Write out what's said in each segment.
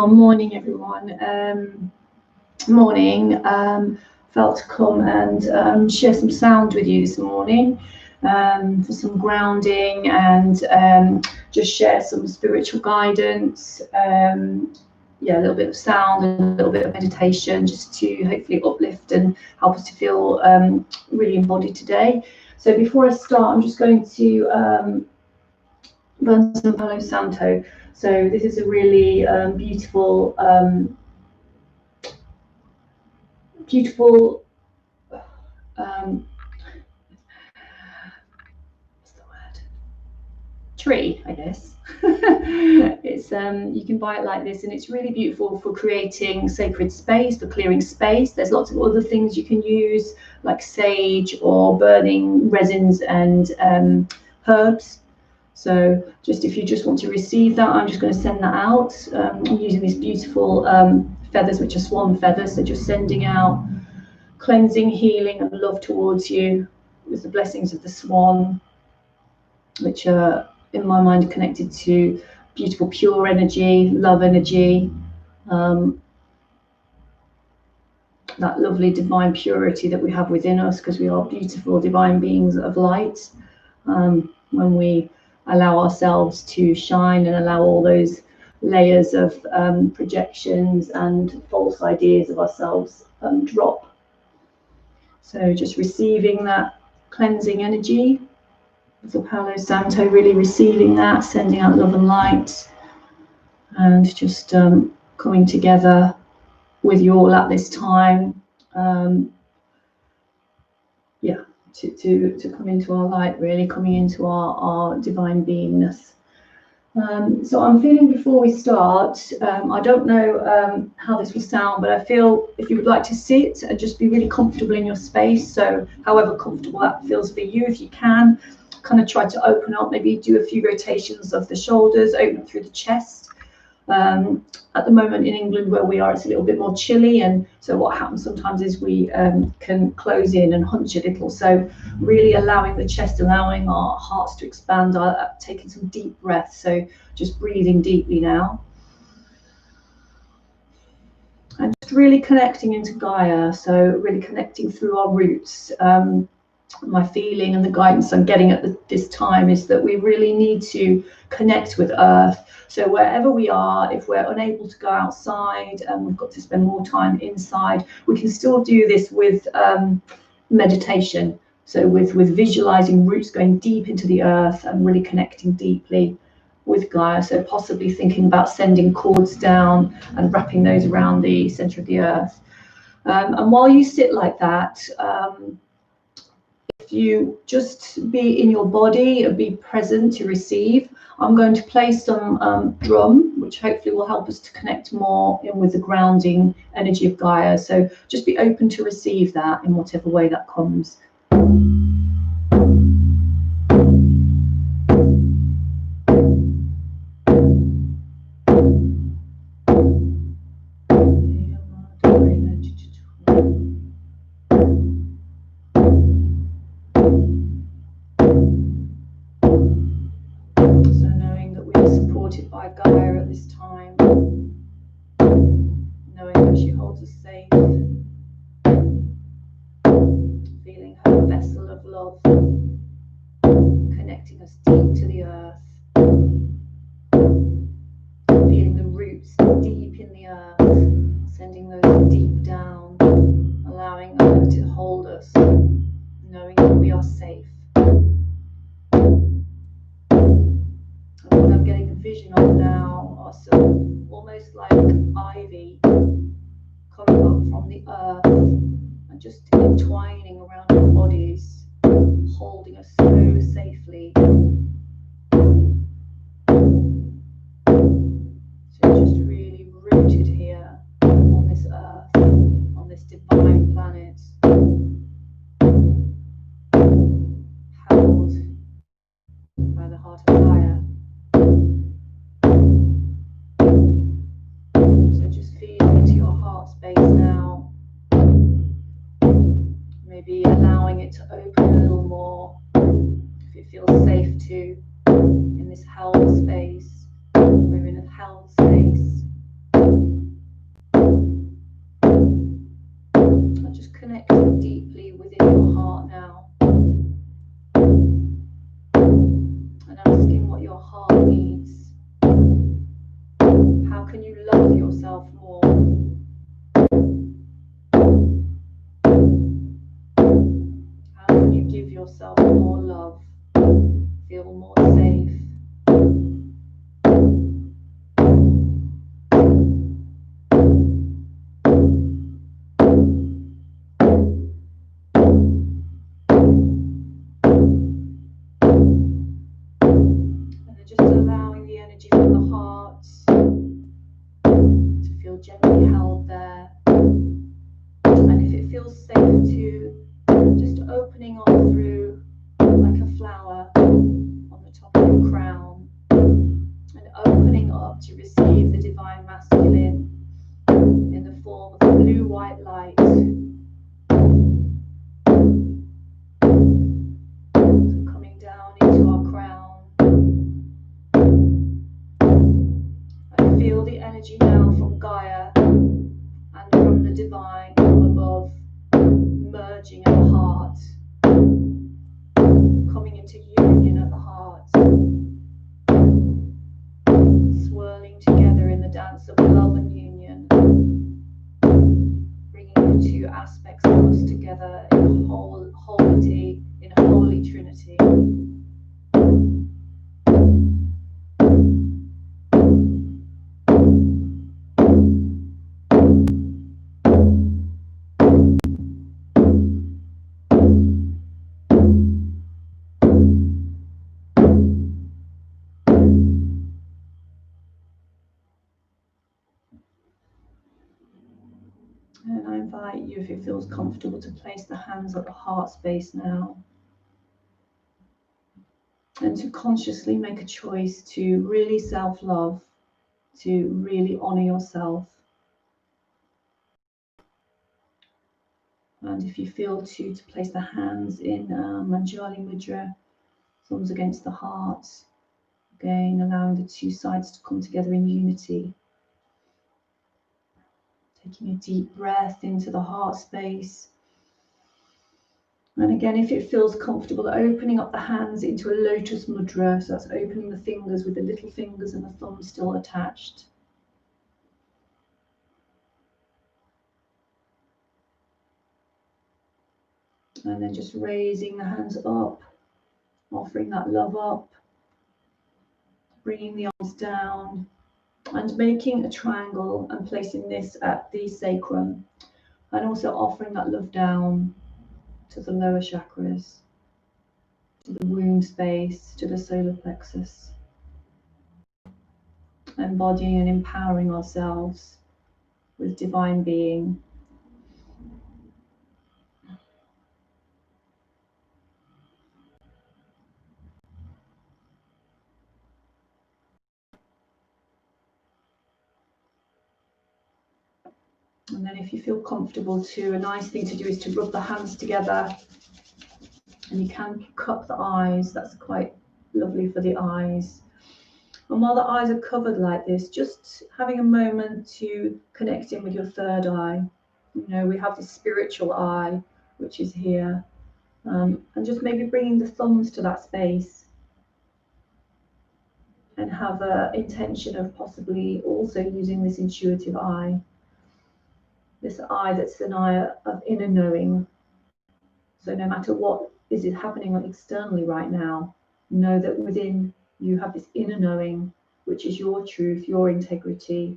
Morning, everyone. Morning. Felt to come and share some sound with you this morning for some grounding and just share some spiritual guidance. Yeah, a little bit of sound and a little bit of meditation, just to hopefully uplift and help us to feel really embodied today. So before I start, I'm just going to burn some Palo Santo. So this is a really beautiful, what's the word? Tree, I guess. It's you can buy it like this, and it's really beautiful for creating sacred space, for clearing space. There's lots of other things you can use, like sage or burning resins and herbs. So just if you just want to receive that, I'm just going to send that out. I'm using these beautiful feathers, which are swan feathers. So just sending out cleansing, healing and love towards you with the blessings of the swan, which are in my mind connected to beautiful pure energy, love energy, that lovely divine purity that we have within us, because we are beautiful divine beings of light. When we allow ourselves to shine and allow all those layers of projections and false ideas of ourselves drop. So just receiving that cleansing energy of the Palo Santo, really receiving that, sending out love and light, and just coming together with you all at this time. Yeah, to come into our light, really coming into our divine beingness. So I'm feeling, before we start, I don't know how this will sound, but I feel if you would like to sit and just be really comfortable in your space, so however comfortable that feels for you, if you can, kind of try to open up, maybe do a few rotations of the shoulders, open through the chest. At the moment in England where we are, it's a little bit more chilly, and so what happens sometimes is we can close in and hunch a little. So really allowing the chest, allowing our hearts to expand, taking some deep breaths. So just breathing deeply now. And just really connecting into Gaia, so really connecting through our roots. My feeling and the guidance I'm getting at this time is that we really need to connect with Earth. So wherever we are, if we're unable to go outside and we've got to spend more time inside, we can still do this with meditation. So with visualizing roots going deep into the earth and really connecting deeply with Gaia. So possibly thinking about sending cords down and wrapping those around the center of the earth. And while you sit like that, if you just be in your body and be present to receive, I'm going to play some drum, which hopefully will help us to connect more in with the grounding energy of Gaia. So just be open to receive that in whatever way that comes. By Gaia at this time, knowing that she holds us safe, feeling her vessel of love, connecting us deep to the earth, feeling the roots deep in the earth, sending those deep down, allowing her to hold us, knowing that we are safe. And what I'm getting a vision of now are some almost like ivy coming up from the earth and just entwining around our bodies, holding us so safely. So just really rooted here on this earth, on this divine planet, held by the heart of Gaia. Space now, maybe allowing it to open a little more if it feels safe to, in this held space. We're in a held space, connecting deeply within your heart now and asking what your heart needs. How can you love yourself more? How can you give yourself more love? Feel more safe? Just allowing the energy from the heart to feel gently held there. And if it feels safe to just opening up through like a flower on the top of your crown and opening up to receive the divine masculine in the form of blue-white light. So coming down into our crown. Feel the energy now from Gaia and from the divine from above, merging at the heart, coming into union at the heart, swirling together in the dance of love and union, bringing the two aspects of us together in wholity, in a holy trinity. And I invite you, if it feels comfortable, to place the hands at the heart space now. And to consciously make a choice to really self-love, to really honor yourself. And if you feel to place the hands in Manjali Mudra, thumbs against the heart. Again, allowing the two sides to come together in unity. Taking a deep breath into the heart space. And again, if it feels comfortable, opening up the hands into a lotus mudra. So that's opening the fingers with the little fingers and the thumb still attached. And then just raising the hands up, offering that love up, bringing the arms down, and making a triangle and placing this at the sacrum, and also offering that love down to the lower chakras, to the womb space, to the solar plexus, embodying and empowering ourselves with divine being. And then if you feel comfortable too, a nice thing to do is to rub the hands together, and you can cup the eyes. That's quite lovely for the eyes. And while the eyes are covered like this, just having a moment to connect in with your third eye. You know, we have the spiritual eye, which is here, and just maybe bringing the thumbs to that space, and have an intention of possibly also using this intuitive eye. This eye that's an eye of inner knowing. So no matter what is happening externally right now, know that within you have this inner knowing, which is your truth, your integrity,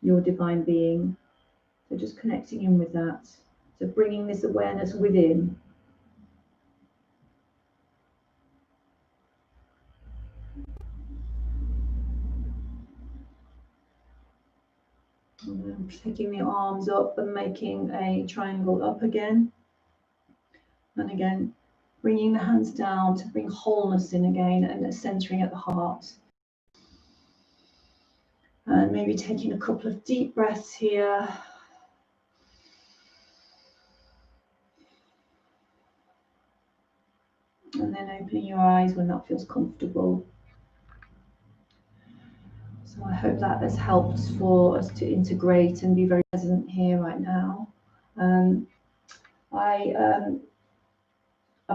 your divine being. So just connecting in with that. So bringing this awareness within. And then taking the arms up and making a triangle up again. And again, bringing the hands down to bring wholeness in again and centering at the heart. And maybe taking a couple of deep breaths here. And then opening your eyes when that feels comfortable. So I hope that has helped for us to integrate and be very present here right now. I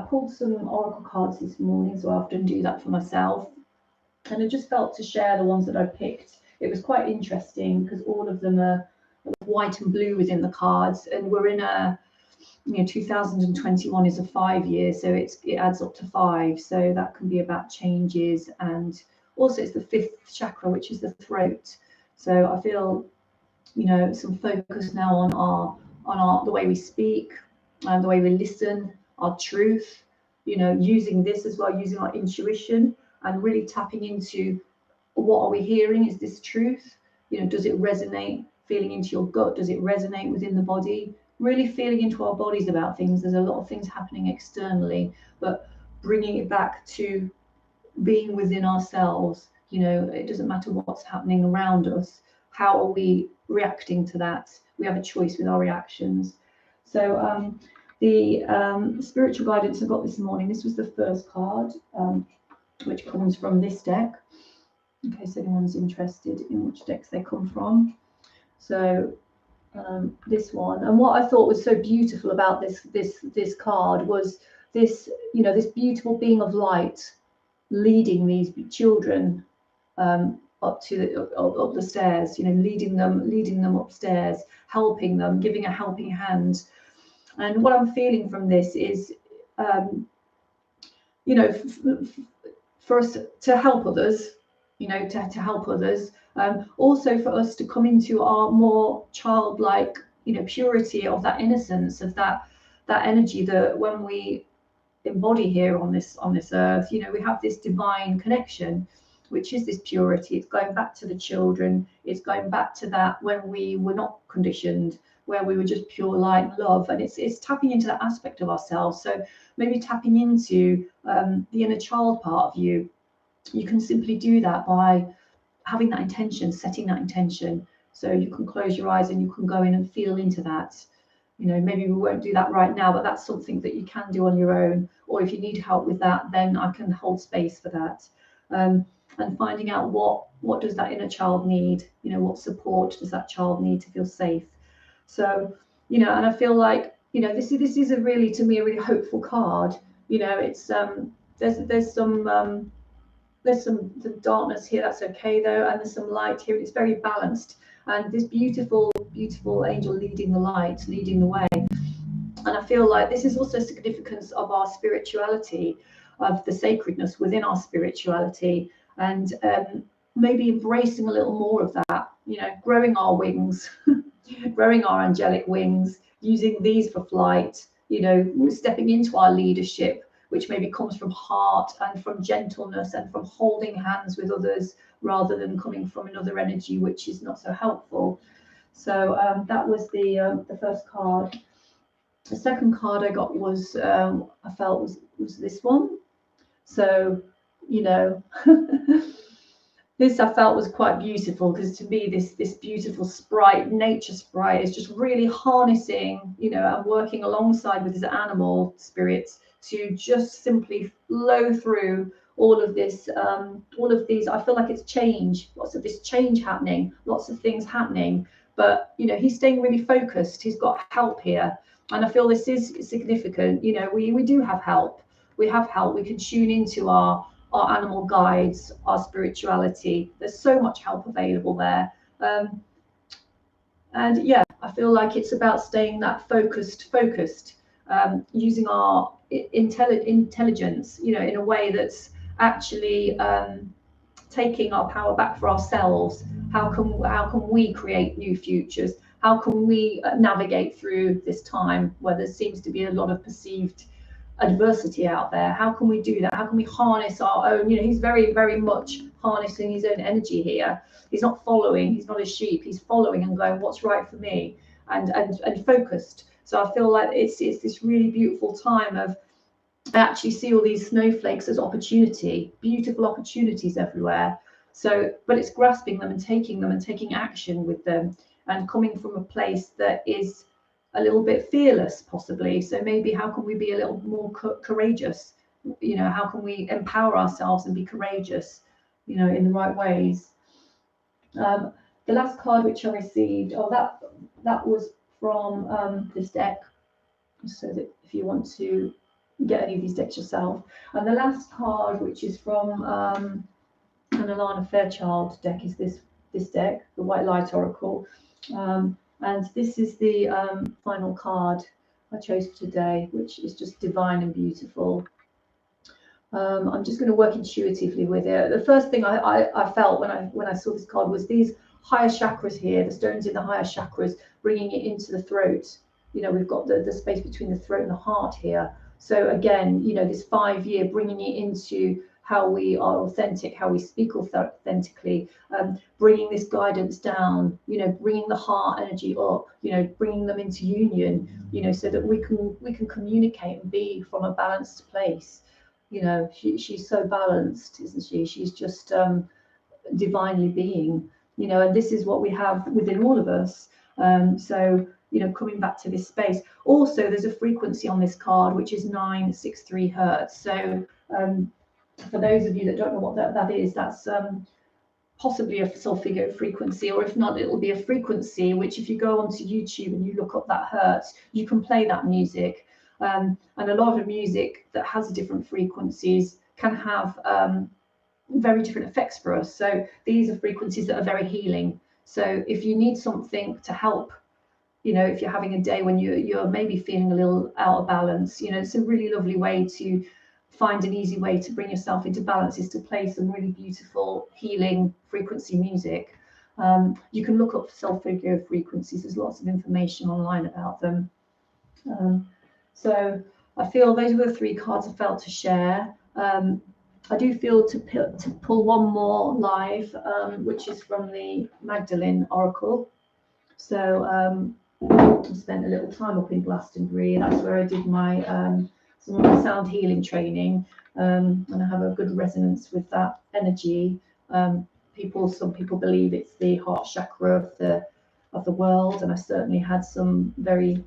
pulled some oracle cards this morning, so I often do that for myself. And I just felt to share the ones that I picked. It was quite interesting because all of them are white and blue within the cards, and we're in a 2021 is a 5 year, so it adds up to 5. So that can be about changes, and also it's the 5th chakra, which is the throat. So I feel some focus now on our the way we speak and the way we listen, our truth, using this as well, using our intuition and really tapping into what are we hearing? Is this truth? Does it resonate? Feeling into your gut, does it resonate within the body? Really feeling into our bodies about things. There's a lot of things happening externally, but bringing it back to being within ourselves. It doesn't matter what's happening around us. How are we reacting to that? We have a choice with our reactions. So the spiritual guidance I got this morning, this was the first card, which comes from this deck, in case anyone's interested in which decks they come from. So this one, and what I thought was so beautiful about this card was this, this beautiful being of light leading these children up the stairs, leading them upstairs, helping them, giving a helping hand. And what I'm feeling from this is, for us to help others, to help others. Also for us to come into our more childlike, purity of that innocence, of that energy that when we embody here on this earth, we have this divine connection, which is this purity. It's going back to the children. It's going back to that when we were not conditioned, where we were just pure light and love. And it's tapping into that aspect of ourselves. So maybe tapping into the inner child part of you. You can simply do that by having that intention, setting that intention. So you can close your eyes and you can go in and feel into that. Maybe we won't do that right now, but that's something that you can do on your own. Or if you need help with that, then I can hold space for that. And finding out what does that inner child need? What support does that child need to feel safe? So, and I feel like, this is a really, to me, a really hopeful card. It's there's some darkness here, that's okay though, and there's some light here. It's very balanced, and this beautiful angel leading the light, leading the way. And I feel like this is also significance of our spirituality, of the sacredness within our spirituality, and maybe embracing a little more of that, growing our wings, growing our angelic wings, using these for flight, stepping into our leadership, which maybe comes from heart and from gentleness and from holding hands with others rather than coming from another energy which is not so helpful. So that was the first card. The second card I got was I felt was this one. So this I felt was quite beautiful, because to me this beautiful sprite, nature sprite, is just really harnessing, and working alongside with his animal spirits to just simply flow through all of this, all of these. I feel like it's change, lots of this change happening, lots of things happening, but he's staying really focused. He's got help here, and I feel this is significant. We do have help. We have help. We can tune into our animal guides, our spirituality. There's so much help available there. And yeah, I feel like it's about staying that focused, using our intelligence, in a way that's actually taking our power back for ourselves. How can we create new futures? How can we navigate through this time where there seems to be a lot of perceived adversity out there? How can we do that? How can we harness our own? He's very, very much harnessing his own energy here. He's not following. He's not a sheep. He's following and going, what's right for me, and focused. So I feel like it's this really beautiful time of, I actually see all these snowflakes as opportunity, beautiful opportunities everywhere. So, but it's grasping them and taking action with them, and coming from a place that is a little bit fearless, possibly. So maybe how can we be a little more courageous? How can we empower ourselves and be courageous, in the right ways? The last card which I received, that was from this deck, so that if you want to get any of these decks yourself. And the last card, which is from an Alana Fairchild deck, is this deck, the White Light Oracle. And this is the final card I chose for today, which is just divine and beautiful. I'm just going to work intuitively with it. The first thing I felt when I saw this card was these higher chakras here, the stones in the higher chakras, bringing it into the throat. You know, we've got the space between the throat and the heart here. So again, you know, this 5 year, bringing it into how we are authentic, how we speak authentically, bringing this guidance down, you know, bringing the heart energy up, you know, bringing them into union, you know, so that we can communicate and be from a balanced place. You know, she's so balanced, isn't she? She's just divinely being, you know, and this is what we have within all of us. So, you know, coming back to this space. Also, there's a frequency on this card, which is 963 hertz. So for those of you that don't know what that is, that's possibly a solfeggio frequency, or if not, it'll be a frequency which, if you go onto YouTube and you look up that hertz, you can play that music. And a lot of music that has different frequencies can have very different effects for us. So these are frequencies that are very healing. So if you need something to help, you know, if you're having a day when you're maybe feeling a little out of balance, you know, it's a really lovely way to find an easy way to bring yourself into balance, is to play some really beautiful healing frequency music. You can look up solfeggio frequencies. There's lots of information online about them. So I feel those were the 3 cards I felt to share. I do feel to pull one more live, which is from the Magdalene Oracle. So I spent a little time up in Glastonbury. That's where I did my some of my sound healing training, and I have a good resonance with that energy. Some people believe it's the heart chakra of the world, and I certainly had some very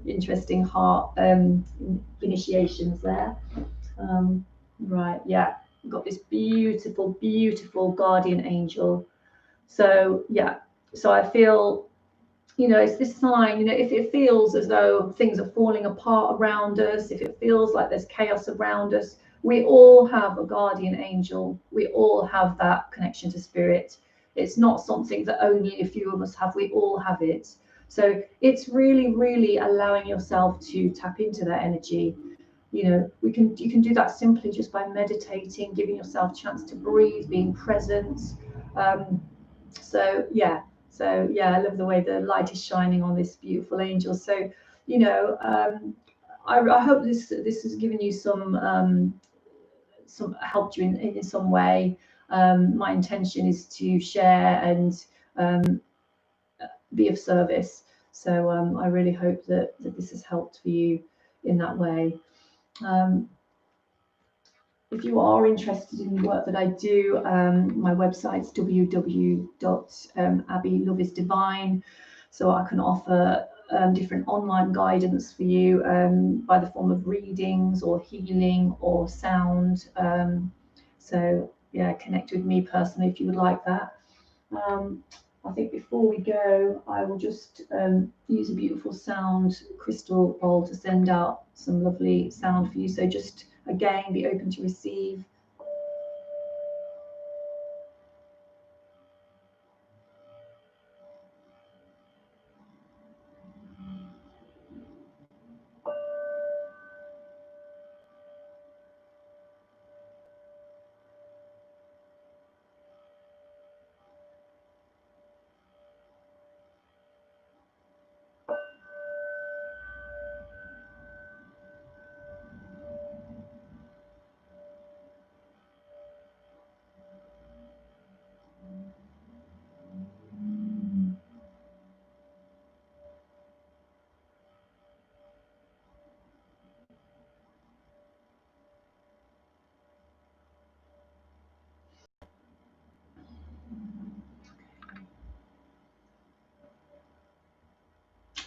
interesting heart initiations there. Right, yeah, we've got this beautiful, beautiful guardian angel. So yeah, so I feel, you know, it's this sign, you know, if it feels as though things are falling apart around us, if it feels like there's chaos around us, we all have a guardian angel. We all have that connection to spirit. It's not something that only a few of us have. We all have it. So it's really, really allowing yourself to tap into that energy. You know, you can do that simply just by meditating, giving yourself a chance to breathe, being present. So yeah, I love the way the light is shining on this beautiful angel. So, you know, I hope this has given you some helped you in some way. My intention is to share and be of service. So I really hope that this has helped for you in that way. If you are interested in the work that I do, my website's www.abbeyloveisdivine. So I can offer different online guidance for you by the form of readings or healing or sound. So yeah, connect with me personally if you would like that. I think before we go, I will just use a beautiful sound crystal bowl to send out some lovely sound for you. So just again, be open to receive.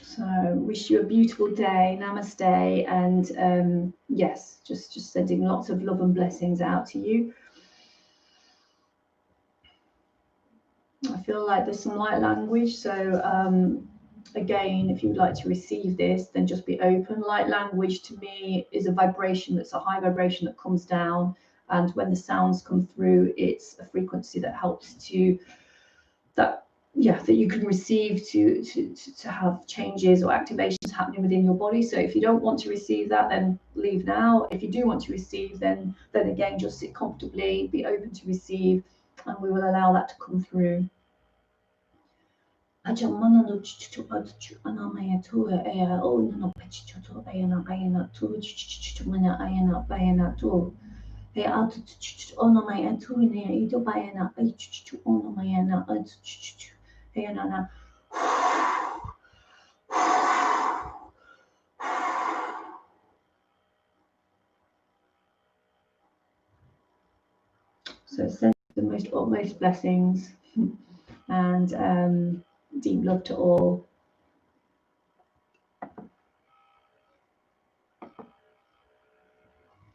So wish you a beautiful day. Namaste. And yes, just sending lots of love and blessings out to you. I feel like there's some light language. So again, if you would like to receive this, then just be open. Light language to me is a vibration that's a high vibration that comes down, and when the sounds come through, it's a frequency that helps to that you can receive to have changes or activations happening within your body. So if you don't want to receive that, then leave now. If you do want to receive, then again, just sit comfortably, be open to receive, and we will allow that to come through. He out ono mai atu ne I do bayana I ono mai ana he ana. So send the most utmost blessings and deep love to all.